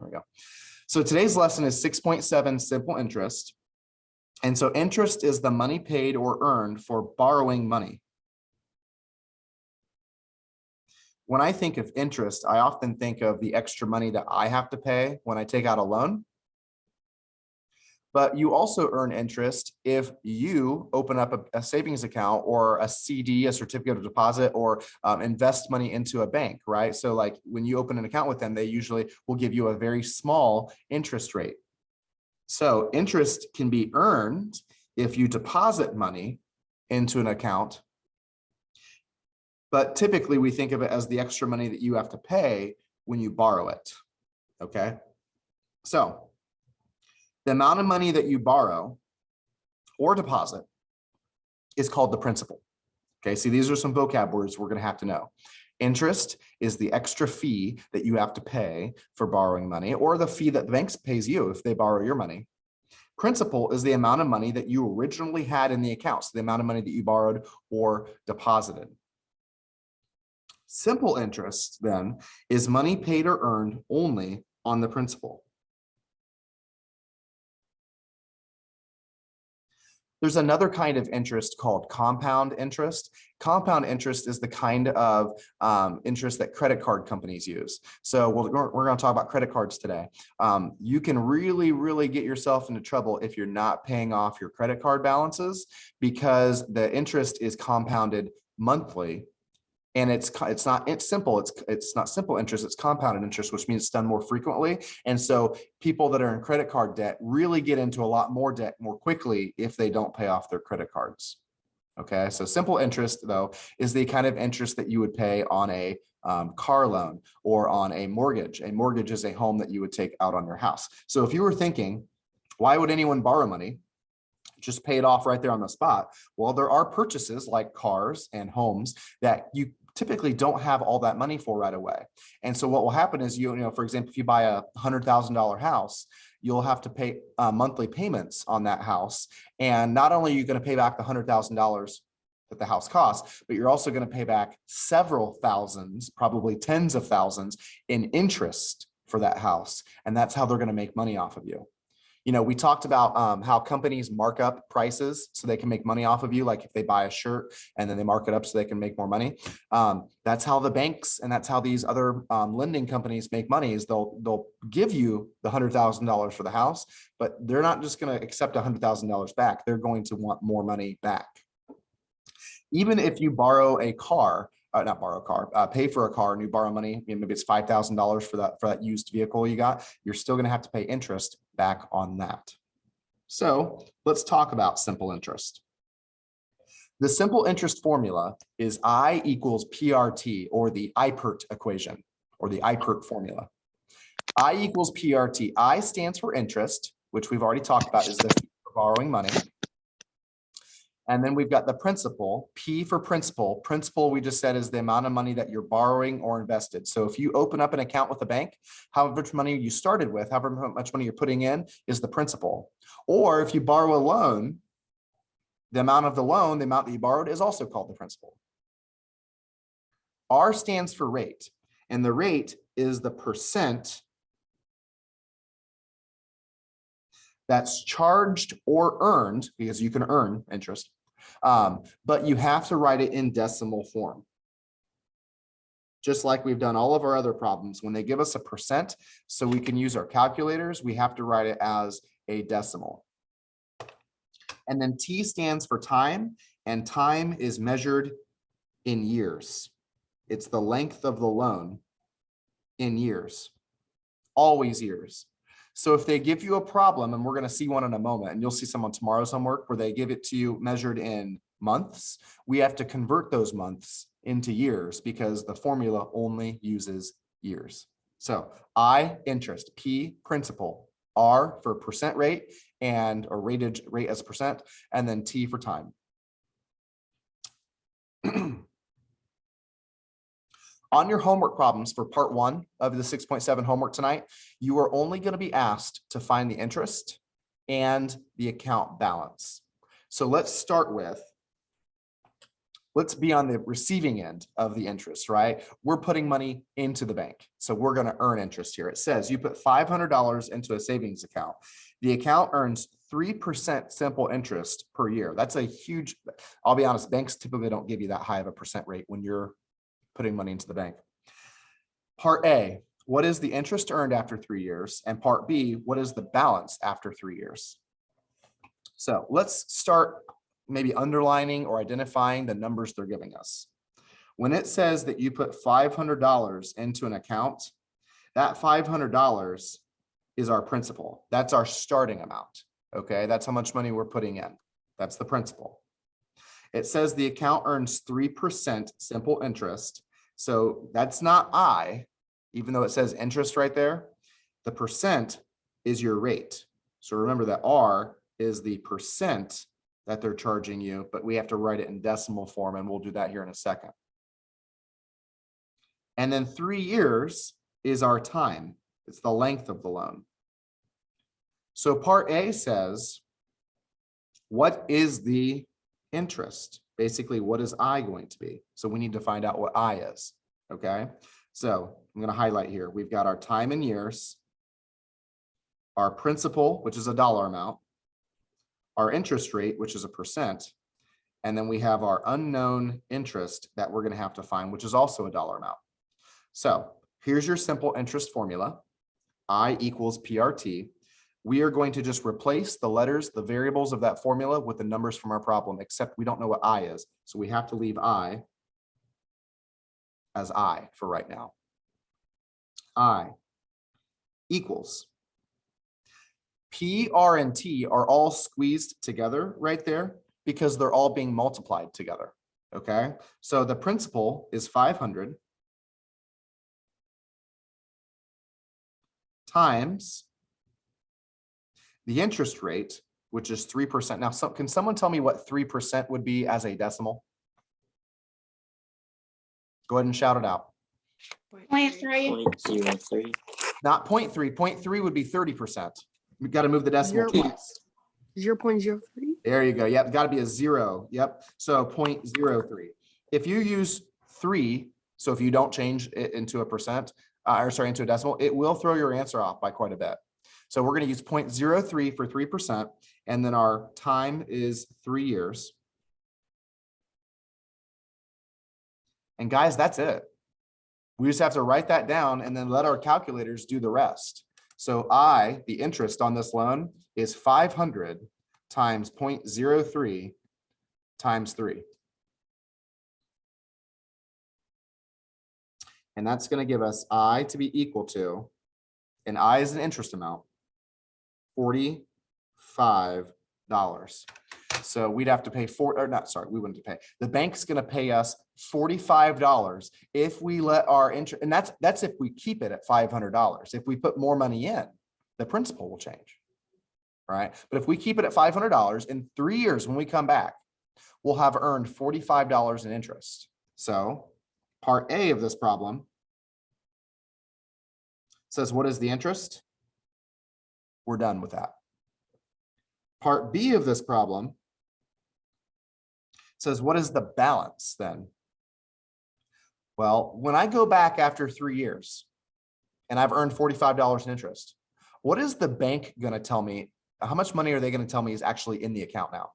There we go. So today's lesson is 6.7 simple interest. And so interest is the money paid or earned for borrowing money. When I think of interest, I often think of the extra money that I have to pay when I take out a loan. But you also earn interest if you open up a savings account or a CD, a certificate of deposit, or invest money into a bank, right? So like when you open an account with them, they usually will give you a very small interest rate. So interest can be earned if you deposit money into an account. But typically we think of it as the extra money that you have to pay when you borrow it, okay? So the amount of money that you borrow or deposit is called the principal. Okay, see, these are some vocab words we're going to have to know. Interest is the extra fee that you have to pay for borrowing money, or the fee that the bank pays you if they borrow your money. Principal is the amount of money that you originally had in the account, so the amount of money that you borrowed or deposited. Simple interest, then, is money paid or earned only on the principal. There's another kind of interest called compound interest. Compound interest is the kind of interest that credit card companies use. So we're going to talk about credit cards today. You can really get yourself into trouble if you're not paying off your credit card balances, because the interest is compounded monthly. And it's not simple interest, it's compounded interest, which means it's done more frequently. And so people that are in credit card debt really get into a lot more debt more quickly if they don't pay off their credit cards. Okay, so simple interest, though, is the kind of interest that you would pay on a car loan or on a mortgage. A mortgage is a home that you would take out on your house. So if you were thinking, why would anyone borrow money? Just pay it off right there on the spot. Well, there are purchases like cars and homes that you typically don't have all that money for right away. And so what will happen is, for example, if you buy a $100,000 house, you'll have to pay monthly payments on that house. And not only are you going to pay back the $100,000 that the house costs, but you're also going to pay back several thousands, probably tens of thousands in interest for that house. And that's how they're going to make money off of you. We talked about how companies mark up prices so they can make money off of you. Like if they buy a shirt and then they mark it up so they can make more money. That's how the banks and that's how these other lending companies make money, is they'll give you the $100,000 for the house, but they're not just going to accept $100,000 back. They're going to want more money back. Even if you borrow a car, not borrow a car, pay for a car and you borrow money, maybe it's $5,000 for that used vehicle you got, you're still going to have to pay interest back on that. So let's talk about simple interest. The simple interest formula is I equals PRT, or the IPERT equation, or the IPERT formula. I equals PRT. I stands for interest, which we've already talked about is the fee for borrowing money. And then we've got the principal, P for principal. Principal, we just said, is the amount of money that you're borrowing or invested. So if you open up an account with a bank, however much money you started with, however much money you're putting in is the principal. Or if you borrow a loan, the amount of the loan, the amount that you borrowed, is also called the principal. R stands for rate, and the rate is the percent that's charged or earned, because you can earn interest, but you have to write it in decimal form. Just like we've done all of our other problems, when they give us a percent, so we can use our calculators, we have to write it as a decimal. And then T stands for time, and time is measured in years. It's the length of the loan in years, always years. So if they give you a problem, and we're going to see one in a moment, and you'll see some on tomorrow's homework where they give it to you measured in months, we have to convert those months into years because the formula only uses years. So I, interest, P, principal, R for percent rate or rate as a percent, and then T for time. On your homework problems for part 1 of the 6.7 homework tonight, you are only going to be asked to find the interest and the account balance. So let's start with let's be on the receiving end of the interest, right? We're putting money into the bank. So we're going to earn interest here. It says you put $500 into a savings account. The account earns 3% simple interest per year. That's a huge, I'll be honest, banks typically don't give you that high of a percent rate when you're putting money into the bank. Part A, what is the interest earned after 3 years? And part B, what is the balance after 3 years? So let's start maybe underlining or identifying the numbers they're giving us. When it says that you put $500 into an account, that $500 is our principal. That's our starting amount. Okay, that's how much money we're putting in. That's the principal. It says the account earns 3% simple interest. So that's not I, even though it says interest right there. The percent is your rate. So remember that R is the percent that they're charging you, but we have to write it in decimal form, and we'll do that here in a second. And then 3 years is our time. It's the length of the loan. So part A says, what is the interest? Basically, what is I going to be? So we need to find out what I is, okay? So I'm going to highlight here. We've got our time in years, our principal, which is a dollar amount, our interest rate, which is a percent, and then we have our unknown interest that we're going to have to find, which is also a dollar amount. So here's your simple interest formula. I equals PRT. We are going to just replace the letters, the variables of that formula with the numbers from our problem, except we don't know what I is. So we have to leave I as I for right now. I equals. P, R, and T are all squeezed together right there because they're all being multiplied together, okay? So the principal is 500 times the interest rate, which is 3%. Now, can someone tell me what 3% would be as a decimal? Go ahead and shout it out. 0.3. 0.03. Not 0.3. 0.3 would be 30%. We've got to move the decimal twice. 0.03. There you go. Yep, got to be a 0. Yep. So 0.03. If you use 3, so if you don't change it into a percent, into a decimal, it will throw your answer off by quite a bit. So we're going to use 0.03 for 3%, and then our time is 3 years. And guys, that's it. We just have to write that down and then let our calculators do the rest. So the interest on this loan is 500 times 0.03 times 3. And that's going to give us I to be equal to, and I is an interest amount, $45. So we'd have to pay we wouldn't pay. The bank's going to pay us $45 if we let our interest, and that's if we keep it at $500. If we put more money in, the principal will change, right? But if we keep it at $500 in 3 years, when we come back, we'll have earned $45 in interest. So part A of this problem says, what is the interest? We're done with that. Part B of this problem says, what is the balance then? Well, when I go back after 3 years and I've earned $45 in interest, what is the bank going to tell me? How much money are they going to tell me is actually in the account now?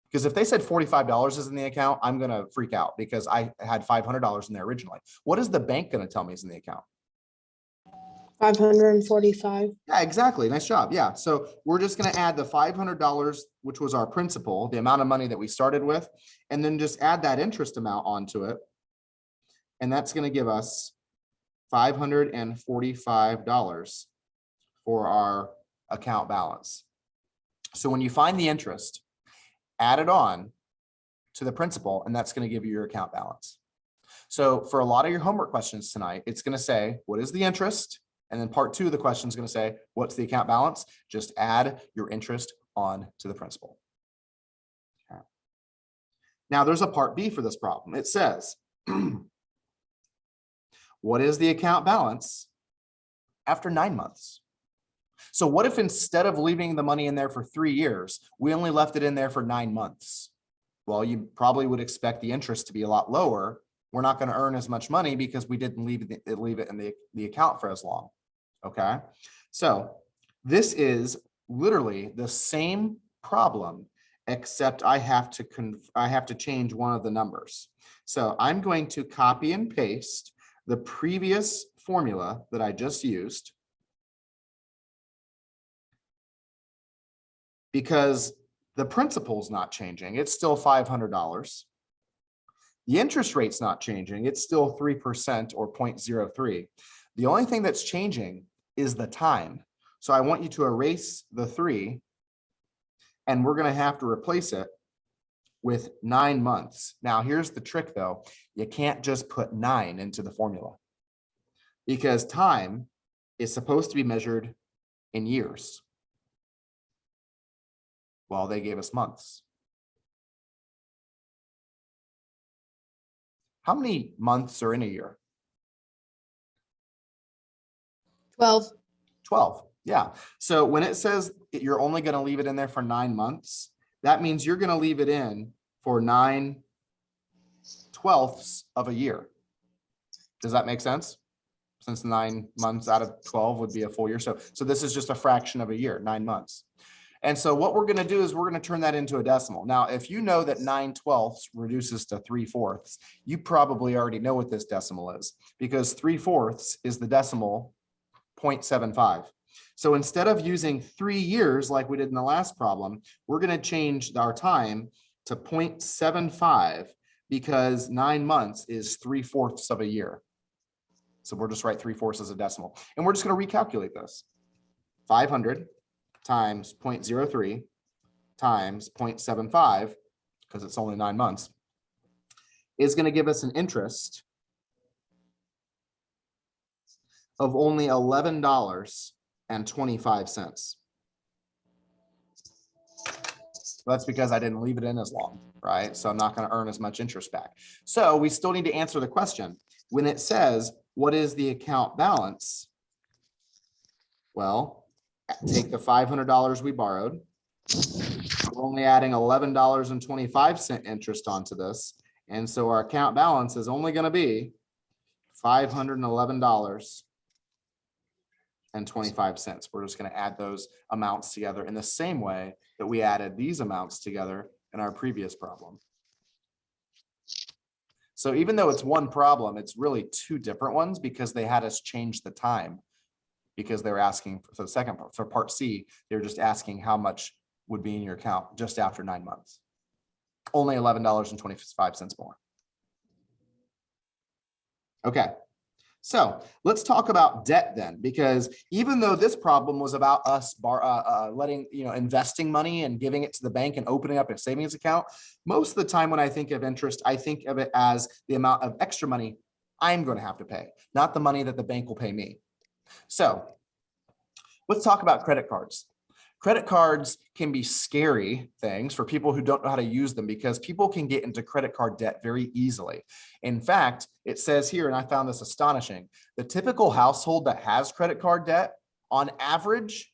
Because if they said $45 is in the account, I'm going to freak out because I had $500 in there originally. What is the bank going to tell me is in the account? 545. Yeah, exactly. Nice job. Yeah. So we're just going to add the $500, which was our principal, the amount of money that we started with, and then just add that interest amount onto it. And that's going to give us $545 for our account balance. So when you find the interest, add it on to the principal, and that's going to give you your account balance. So for a lot of your homework questions tonight, it's going to say, what is the interest? And then part 2 of the question is going to say, what's the account balance? Just add your interest on to the principal. Okay. Now there's a part B for this problem. It says, what is the account balance after 9 months? So what if instead of leaving the money in there for 3 years, we only left it in there for 9 months? Well, you probably would expect the interest to be a lot lower. We're not going to earn as much money because we didn't leave it in the account for as long. Okay, so this is literally the same problem, except I have to change one of the numbers. So I'm going to copy and paste the previous formula that I just used, because the principal's not changing. It's still $500. The interest rate's not changing. It's still 3% or 0.03. The only thing that's changing is the time. So I want you to erase the 3, and we're going to have to replace it with 9 months. Now, here's the trick, though. You can't just put 9 into the formula, because time is supposed to be measured in years. Well, they gave us months. How many months are in a year? 12. 12. Yeah. So when it says you're only going to leave it in there for 9 months, that means you're going to leave it in for 9/12 of a year. Does that make sense? Since 9 months out of 12 would be a full year. So this is just a fraction of a year, 9 months. And so what we're going to do is we're going to turn that into a decimal. Now, if you know that 9/12 reduces to 3/4, you probably already know what this decimal is, because 3/4 is the decimal 0.75. So instead of using 3 years like we did in the last problem, we're going to change our time to 0.75, because 9 months is 3/4 of a year. So we'll just write 3/4 as a decimal. And we're just going to recalculate this. 500 times 0.03 times 0.75, because it's only 9 months, is going to give us an interest of only $11.25. That's because I didn't leave it in as long, right? So I'm not going to earn as much interest back. So we still need to answer the question. When it says, what is the account balance? Well, take the $500 we borrowed. We're only adding $11.25 interest onto this. And so our account balance is only going to be $511.25. We're just going to add those amounts together in the same way that we added these amounts together in our previous problem. So even though it's one problem, it's really 2 different ones, because they had us change the time, because they were asking for the second part. For part C, they're just asking how much would be in your account just after 9 months. Only $11.25 more. Okay. So let's talk about debt then, because even though this problem was about us investing money and giving it to the bank and opening up a savings account, most of the time when I think of interest, I think of it as the amount of extra money I'm going to have to pay, not the money that the bank will pay me. So let's talk about credit cards. Credit cards can be scary things for people who don't know how to use them, because people can get into credit card debt very easily. In fact, it says here, and I found this astonishing, the typical household that has credit card debt, on average,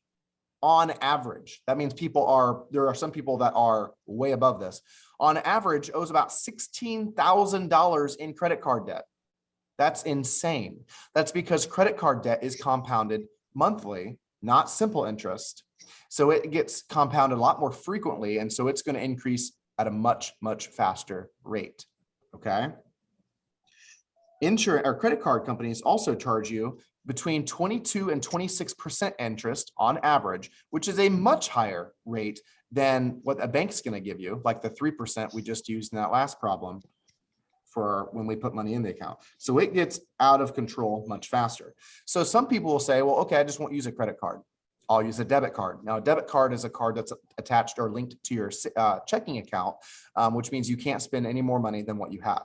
that means there are some people that are way above this, on average owes about $16,000 in credit card debt. That's insane. That's because credit card debt is compounded monthly, not simple interest. So it gets compounded a lot more frequently. And so it's going to increase at a much, much faster rate. Okay. Insurance or credit card companies also charge you between 22 and 26% interest on average, which is a much higher rate than what a bank's going to give you, like the 3% we just used in that last problem for when we put money in the account. So it gets out of control much faster. So some people will say, well, okay, I just won't use a credit card. I'll use a debit card. Now, a debit card is a card that's attached or linked to your checking account, which means you can't spend any more money than what you have.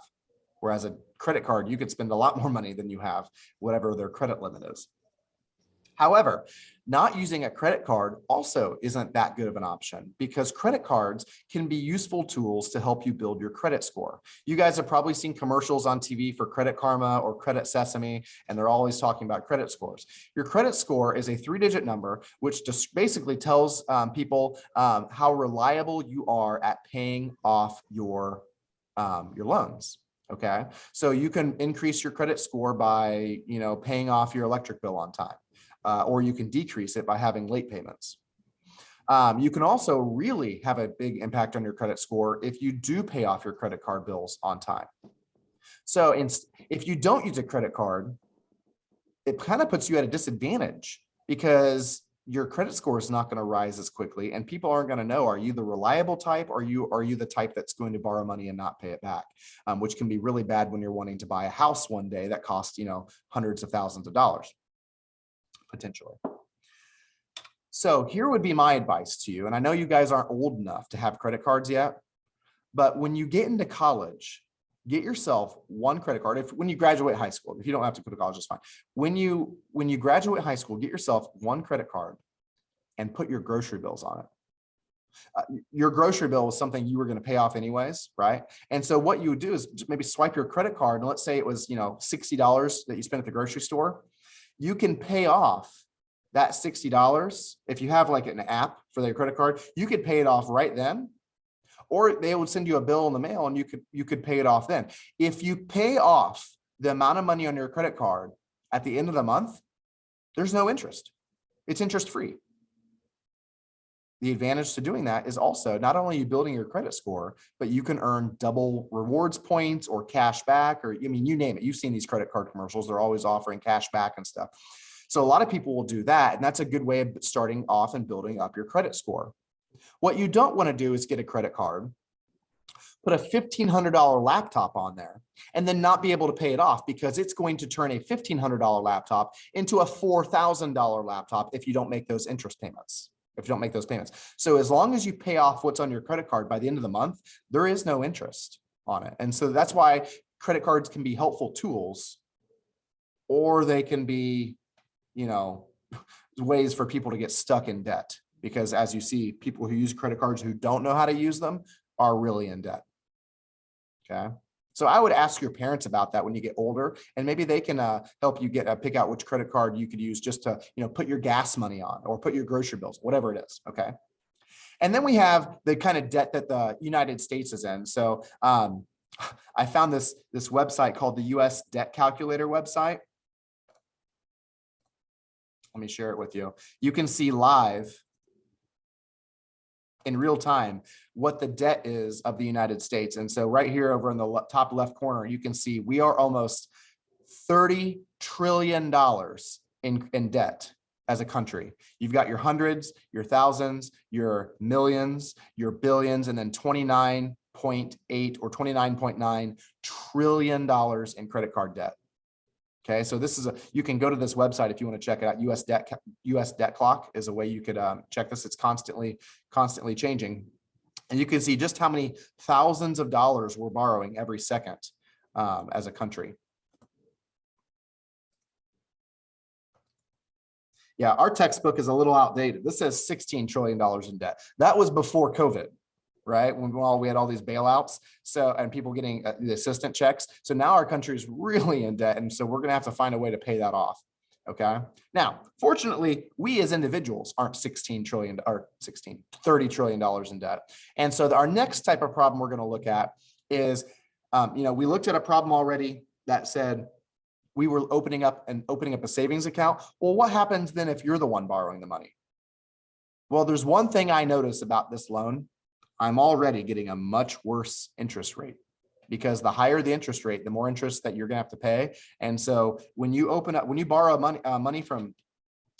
Whereas a credit card, you could spend a lot more money than you have, whatever their credit limit is. However, not using a credit card also isn't that good of an option because credit cards can be useful tools to help you build your credit score. You guys have probably seen commercials on TV for Credit Karma or Credit Sesame, and they're always talking about credit scores. Your credit score is a 3-digit number, which just basically tells people how reliable you are at paying off your loans. Okay, so you can increase your credit score by, paying off your electric bill on time. Or you can decrease it by having late payments. You can also really have a big impact on your credit score if you do pay off your credit card bills on time. So if you don't use a credit card, it kind of puts you at a disadvantage because your credit score is not going to rise as quickly and people aren't going to know, are you the reliable type or are you the type that's going to borrow money and not pay it back, which can be really bad when you're wanting to buy a house one day that costs, hundreds of thousands of dollars. Potentially. So here would be my advice to you. And I know you guys aren't old enough to have credit cards yet, but when you get into college, get yourself one credit card. When you graduate high school, if you don't have to go to college, it's fine. When you graduate high school, get yourself one credit card and put your grocery bills on it. Your grocery bill was something you were going to pay off anyways, right? And so what you would do is maybe swipe your credit card, and let's say it was, $60 that you spent at the grocery store. You can pay off that $60 if you have like an app for their credit card. You could pay it off right then, or they would send you a bill in the mail and you could pay it off then. If you pay off the amount of money on your credit card at the end of the month, there's no interest. It's interest free. The advantage to doing that is also not only you building your credit score, but you can earn double rewards points or cash back, or you name it. You've seen these credit card commercials. They're always offering cash back and stuff. So a lot of people will do that. And that's a good way of starting off and building up your credit score. What you don't want to do is get a credit card, put a $1,500 laptop on there, and then not be able to pay it off because it's going to turn a $1,500 laptop into a $4,000 laptop if you don't make those interest payments. If you don't make those payments. So as long as you pay off what's on your credit card by the end of the month, there is no interest on it. And so that's why credit cards can be helpful tools, or they can be, ways for people to get stuck in debt. Because as you see, people who use credit cards who don't know how to use them are really in debt. Okay. So I would ask your parents about that when you get older, and maybe they can help you pick out which credit card you could use just to, put your gas money on or put your grocery bills, whatever it is. Okay. And then we have the kind of debt that the United States is in. So I found this website called the US Debt Calculator website. Let me share it with you. You can see live in real time what the debt is of the United States. And so right here over in the top left corner, you can see we are almost $30 trillion in debt as a country. You've got your hundreds, your thousands, your millions, your billions, and then 29.8 or $29.9 trillion in credit card debt. Okay, so this is you can go to this website if you want to check it out. US Debt Clock is a way you could check this. It's constantly changing. And you can see just how many thousands of dollars we're borrowing every second as a country. Yeah, our textbook is a little outdated. This says $16 trillion in debt. That was before COVID, right? When we had all these bailouts, and people getting the assistant checks. So now our country is really in debt, and so we're going to have to find a way to pay that off. Okay. Now, fortunately, we as individuals aren't $30 trillion in debt. And so our next type of problem we're going to look at is, we looked at a problem already that said we were opening up a savings account. Well, what happens then if you're the one borrowing the money? Well, there's one thing I notice about this loan. I'm already getting a much worse interest rate, because the higher the interest rate, the more interest that you're going to have to pay. And so when you borrow money from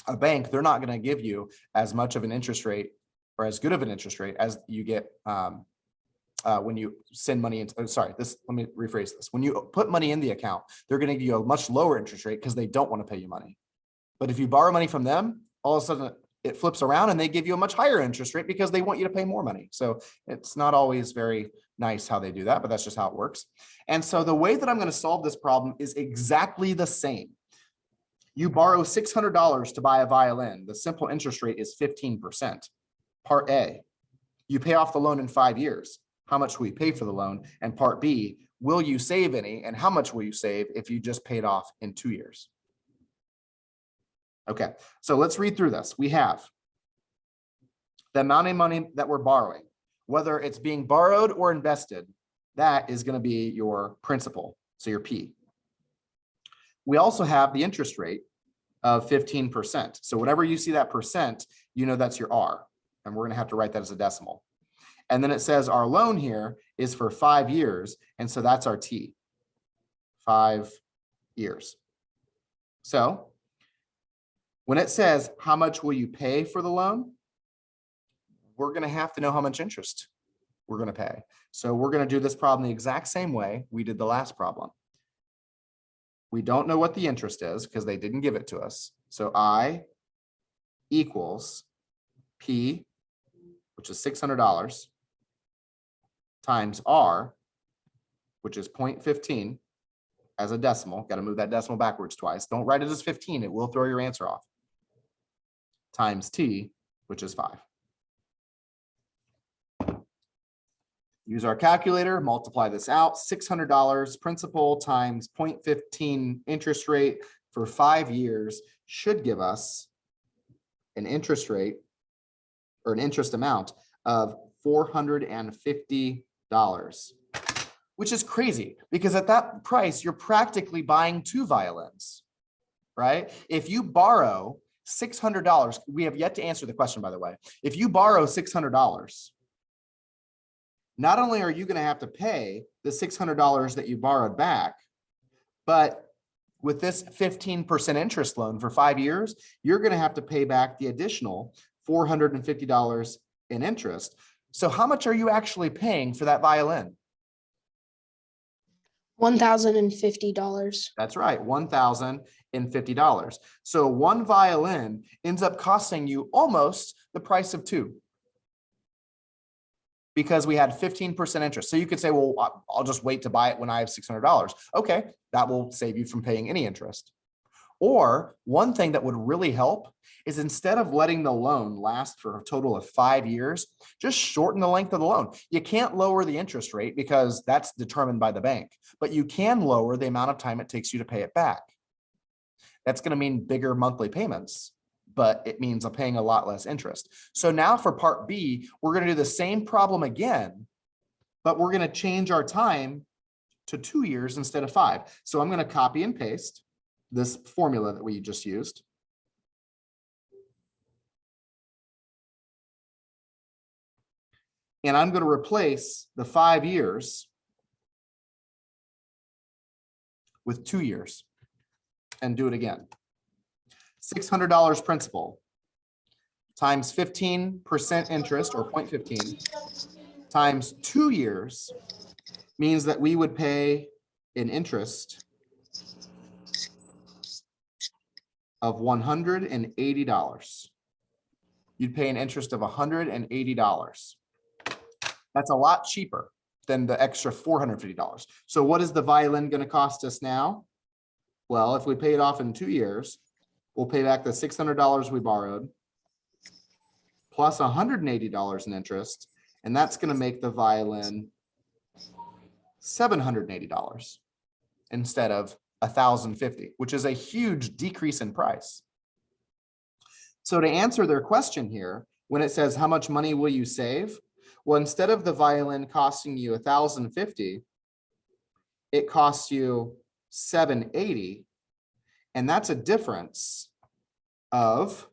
a bank, they're not going to give you as much of an interest rate or as good of an interest rate as you get when you send money into, let me rephrase this. When you put money in the account, they're going to give you a much lower interest rate because they don't want to pay you money. But if you borrow money from them, all of a sudden it flips around and they give you a much higher interest rate because they want you to pay more money. So it's not always very nice how they do that, but that's just how it works. And so the way that I'm going to solve this problem is exactly the same. You borrow $600 to buy a violin. The simple interest rate is 15%. Part A, you pay off the loan in 5 years. How much will you pay for the loan? And part B, will you save any? And how much will you save if you just paid off in 2 years? Okay, so let's read through this. We have the amount of money that we're borrowing, whether it's being borrowed or invested, that is going to be your principal, so your P. We also have the interest rate of 15%. So whenever you see that percent, you know that's your R, and we're going to have to write that as a decimal. And then it says our loan here is for 5 years, and so that's our T, 5 years. So when it says how much will you pay for the loan, we're going to have to know how much interest we're going to pay. So we're going to do this problem the exact same way we did the last problem. We don't know what the interest is because they didn't give it to us. So I equals P, which is $600, times R, which is 0.15 as a decimal. Got to move that decimal backwards twice. Don't write it as 15. It will throw your answer off. Times T, which is 5. Use our calculator, multiply this out. $600 principal times 0.15 interest rate for 5 years should give us an interest rate or an interest amount of $450, which is crazy because at that price, you're practically buying 2 violins, right? If you borrow $600, we have yet to answer the question, by the way. If you borrow $600, not only are you going to have to pay the $600 that you borrowed back, but with this 15% interest loan for 5 years, you're going to have to pay back the additional $450 in interest. So how much are you actually paying for that violin? $1,050. That's right, $1,050. So one violin ends up costing you almost the price of 2. Because we had 15% interest. So you could say, well, I'll just wait to buy it when I have $600. Okay, that will save you from paying any interest. Or one thing that would really help is instead of letting the loan last for a total of 5 years, just shorten the length of the loan. You can't lower the interest rate because that's determined by the bank, but you can lower the amount of time it takes you to pay it back. That's going to mean bigger monthly payments, but it means I'm paying a lot less interest. So now for part B, we're going to do the same problem again, but we're going to change our time to 2 years instead of 5. So I'm going to copy and paste this formula that we just used. And I'm going to replace the 5 years with 2 years and do it again. $600 principal times 15% interest or 0.15 times 2 years means that we would pay an interest of $180. You'd pay an interest of $180. That's a lot cheaper than the extra $450. So what is the violin going to cost us now? Well, if we pay it off in 2 years, we'll pay back the $600 we borrowed plus $180 in interest, and that's going to make the violin $780 instead of $1,050, which is a huge decrease in price. So to answer their question here, when it says how much money will you save? Well, instead of the violin costing you $1,050, it costs you $780, and that's a difference of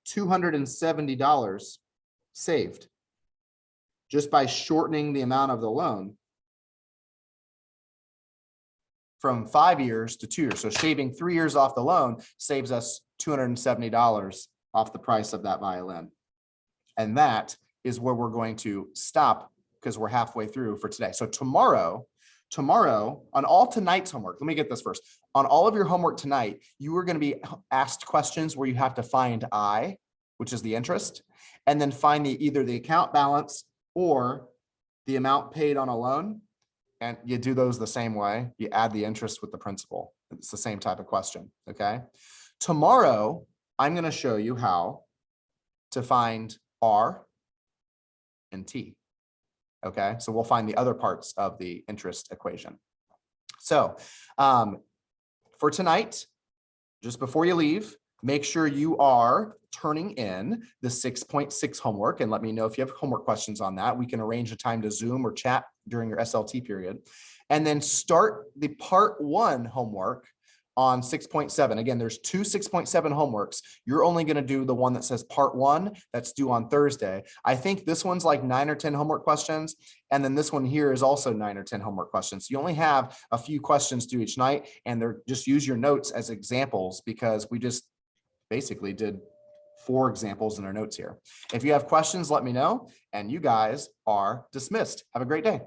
$270 saved just by shortening the amount of the loan from 5 years to 2 years. So shaving 3 years off the loan saves us $270 off the price of that violin. And that is where we're going to stop because we're halfway through for today. So tomorrow on all tonight's homework, let me get this first. On all of your homework tonight, you are going to be asked questions where you have to find I, which is the interest, and then find either the account balance or the amount paid on a loan. And you do those the same way. You add the interest with the principal. It's the same type of question, okay? Tomorrow, I'm going to show you how to find R and T, okay? So we'll find the other parts of the interest equation. So for tonight, just before you leave, make sure you are turning in the 6.6 homework and let me know if you have homework questions on that. We can arrange a time to Zoom or chat during your SLT period. And then start the part 1 homework on 6.7. Again, there's 2 6.7 homeworks. You're only going to do the one that says part 1 that's due on Thursday. I think this one's like 9 or 10 homework questions. And then this one here is also 9 or 10 homework questions. You only have a few questions due each night, and they're just use your notes as examples because we just basically did 4 examples in our notes here. If you have questions, let me know, and you guys are dismissed. Have a great day.